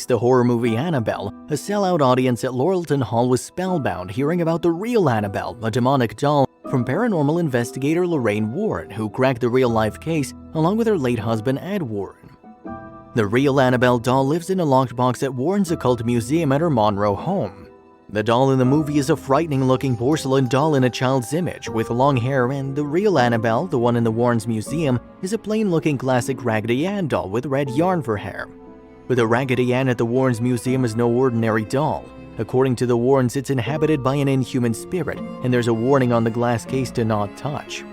released the horror movie Annabelle, a sellout audience at Laurelton Hall was spellbound hearing about the real Annabelle, a demonic doll, from paranormal investigator Lorraine Warren, who cracked the real-life case along with her late husband Ed Warren. The real Annabelle doll lives in a locked box at Warren's occult museum at her Monroe home. The doll in the movie is a frightening-looking porcelain doll in a child's image with long hair, and the real Annabelle, the one in the Warrens museum, is a plain-looking classic Raggedy Ann doll with red yarn for hair. But the Raggedy Ann at the Warrens museum is no ordinary doll. According to the Warrens, it's inhabited by an inhuman spirit, and there's a warning on the glass case to not touch.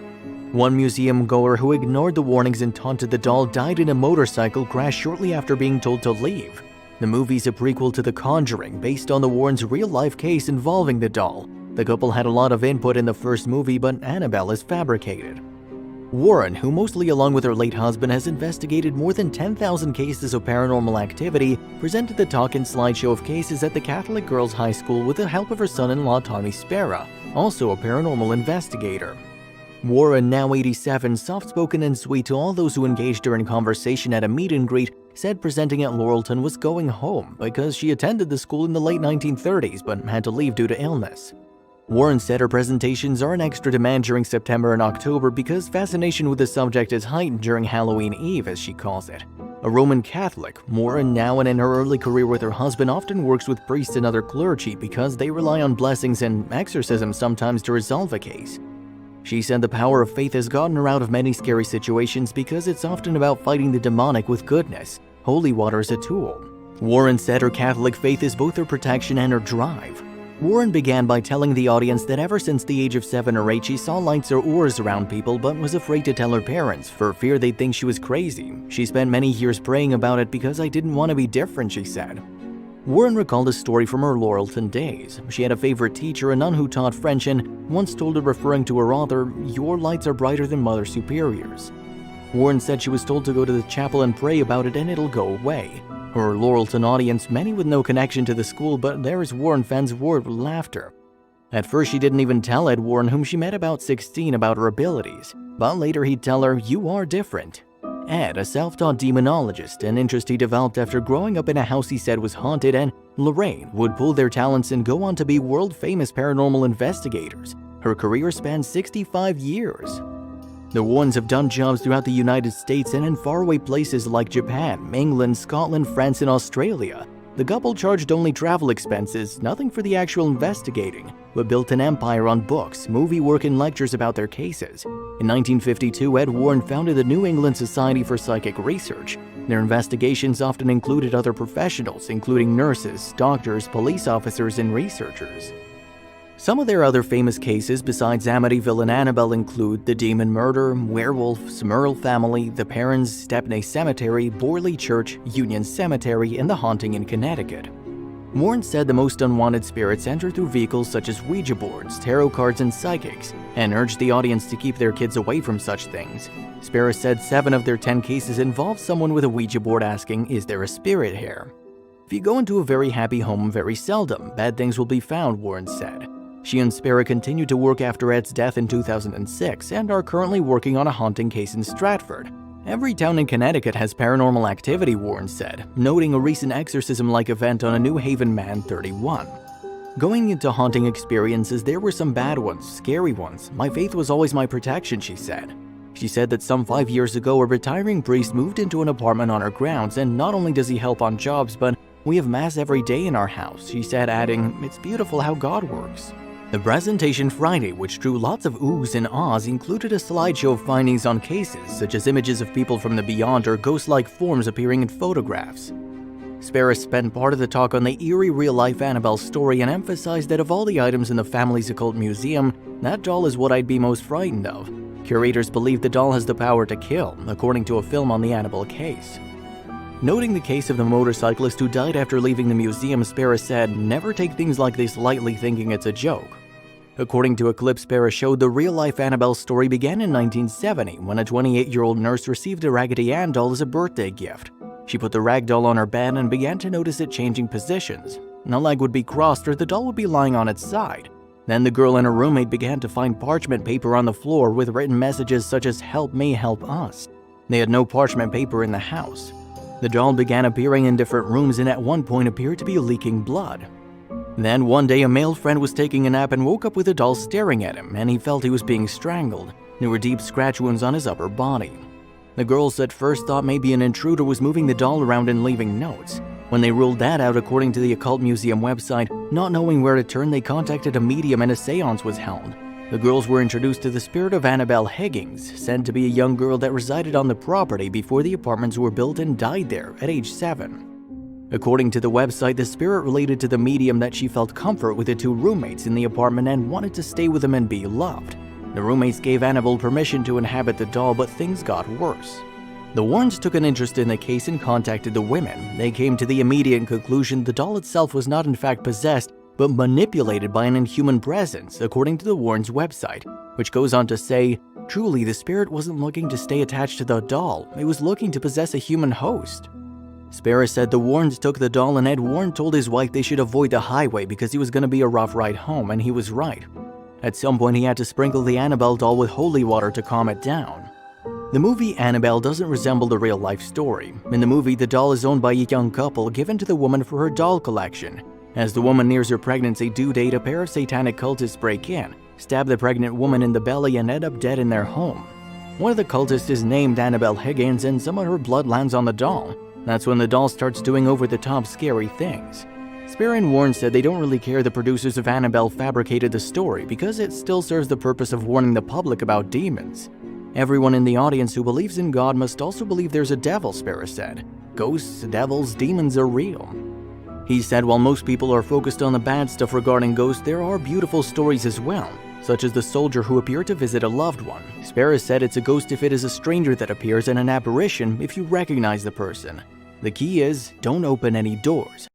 One museum goer who ignored the warnings and taunted the doll died in a motorcycle crash shortly after being told to leave. The movie's a prequel to The Conjuring, based on the Warrens' real-life case involving the doll. The couple had a lot of input in the first movie, but Annabelle is fabricated. Warren, who mostly along with her late husband has investigated more than 10,000 cases of paranormal activity, presented the talk and slideshow of cases at the Catholic Girls' High School with the help of her son-in-law Tommy Spera, also a paranormal investigator. Warren, now 87, soft-spoken and sweet to all those who engaged during conversation at a meet and greet, said presenting at Laurelton was going home because she attended the school in the late 1930s but had to leave due to illness. Warren said her presentations are an extra demand during September and October because fascination with the subject is heightened during Halloween Eve, as she calls it. A Roman Catholic, Warren, now and in her early career with her husband, often works with priests and other clergy because they rely on blessings and exorcism sometimes to resolve a case. She said the power of faith has gotten her out of many scary situations because it's often about fighting the demonic with goodness. Holy water is a tool. Warren said her Catholic faith is both her protection and her drive. Warren began by telling the audience that ever since the age of 7 or 8 she saw lights or oars around people but was afraid to tell her parents for fear they'd think she was crazy. She spent many years praying about it because I didn't want to be different, she said. Warren recalled a story from her Laurelton days. She had a favorite teacher, a nun who taught French, and once told her, referring to her author, "Your lights are brighter than Mother Superior's." Warren said she was told to go to the chapel and pray about it and it'll go away. Her Laurelton audience, many with no connection to the school, but there is Warren fans roared with laughter. At first she didn't even tell Ed Warren, whom she met about 16, about her abilities, but later he'd tell her, "You are different." Ed, a self-taught demonologist, an interest he developed after growing up in a house he said was haunted, and Lorraine would pool their talents and go on to be world-famous paranormal investigators. Her career spanned 65 years. The Warrens have done jobs throughout the United States and in faraway places like Japan, England, Scotland, France, and Australia. The couple charged only travel expenses, nothing for the actual investigating, but built an empire on books, movie work, and lectures about their cases. In 1952, Ed Warren founded the New England Society for Psychic Research. Their investigations often included other professionals, including nurses, doctors, police officers, and researchers. Some of their other famous cases besides Amityville and Annabelle include the Demon Murder, Werewolf, Merle Family, the Perrons, Stepney Cemetery, Borley Church, Union Cemetery, and the Haunting in Connecticut. Warren said the most unwanted spirits enter through vehicles such as Ouija boards, tarot cards, and psychics, and urged the audience to keep their kids away from such things. Spera said 7 of their 10 cases involved someone with a Ouija board asking, "Is there a spirit here?" If you go into a very happy home very seldom, bad things will be found, Warren said. She and Spera continued to work after Ed's death in 2006 and are currently working on a haunting case in Stratford. Every town in Connecticut has paranormal activity, Warren said, noting a recent exorcism-like event on a New Haven man, 31. Going into haunting experiences, there were some bad ones, scary ones. My faith was always my protection, she said. She said that some 5 years ago, a retiring priest moved into an apartment on her grounds, and not only does he help on jobs, but we have mass every day in our house, she said, adding, "It's beautiful how God works." The presentation Friday, which drew lots of oohs and ahs, included a slideshow of findings on cases, such as images of people from the beyond or ghost-like forms appearing in photographs. Spera spent part of the talk on the eerie real-life Annabelle story and emphasized that of all the items in the family's occult museum, that doll is what I'd be most frightened of. Curators believe the doll has the power to kill, according to a film on the Annabelle case. Noting the case of the motorcyclist who died after leaving the museum, Spera said, "Never take things like this lightly thinking it's a joke." According to a clip Spera showed, the real-life Annabelle story began in 1970 when a 28-year-old nurse received a Raggedy Ann doll as a birthday gift. She put the rag doll on her bed and began to notice it changing positions. A leg would be crossed or the doll would be lying on its side. Then the girl and her roommate began to find parchment paper on the floor with written messages such as "Help me, help us." They had no parchment paper in the house. The doll began appearing in different rooms and at one point appeared to be leaking blood. Then one day a male friend was taking a nap and woke up with the doll staring at him, and he felt he was being strangled. There were deep scratch wounds on his upper body. The girls at first thought maybe an intruder was moving the doll around and leaving notes. When they ruled that out, according to the Occult Museum website, not knowing where to turn, they contacted a medium and a seance was held. The girls were introduced to the spirit of Annabelle Higgins, said to be a young girl that resided on the property before the apartments were built and died there at age 7. According to the website, the spirit related to the medium that she felt comfort with the 2 roommates in the apartment and wanted to stay with them and be loved. The roommates gave Annabelle permission to inhabit the doll, but things got worse. The Warrens took an interest in the case and contacted the women. They came to the immediate conclusion the doll itself was not in fact possessed, but manipulated by an inhuman presence, according to the Warrens' website, which goes on to say, truly the spirit wasn't looking to stay attached to the doll, it was looking to possess a human host. Spera said the Warrens took the doll and Ed Warren told his wife they should avoid the highway because he was going to be a rough ride home, and he was right. At some point he had to sprinkle the Annabelle doll with holy water to calm it down. The movie Annabelle doesn't resemble the real-life story. In the movie, the doll is owned by a young couple given to the woman for her doll collection. As the woman nears her pregnancy due date, a pair of satanic cultists break in, stab the pregnant woman in the belly, and end up dead in their home. One of the cultists is named Annabelle Higgins, and some of her blood lands on the doll. That's when the doll starts doing over-the-top scary things. Spera and Warren said they don't really care the producers of Annabelle fabricated the story because it still serves the purpose of warning the public about demons. Everyone in the audience who believes in God must also believe there's a devil, Spera said. Ghosts, devils, demons are real. He said while most people are focused on the bad stuff regarding ghosts, there are beautiful stories as well, such as the soldier who appeared to visit a loved one. Spera said it's a ghost if it is a stranger that appears and an apparition if you recognize the person. The key is, don't open any doors.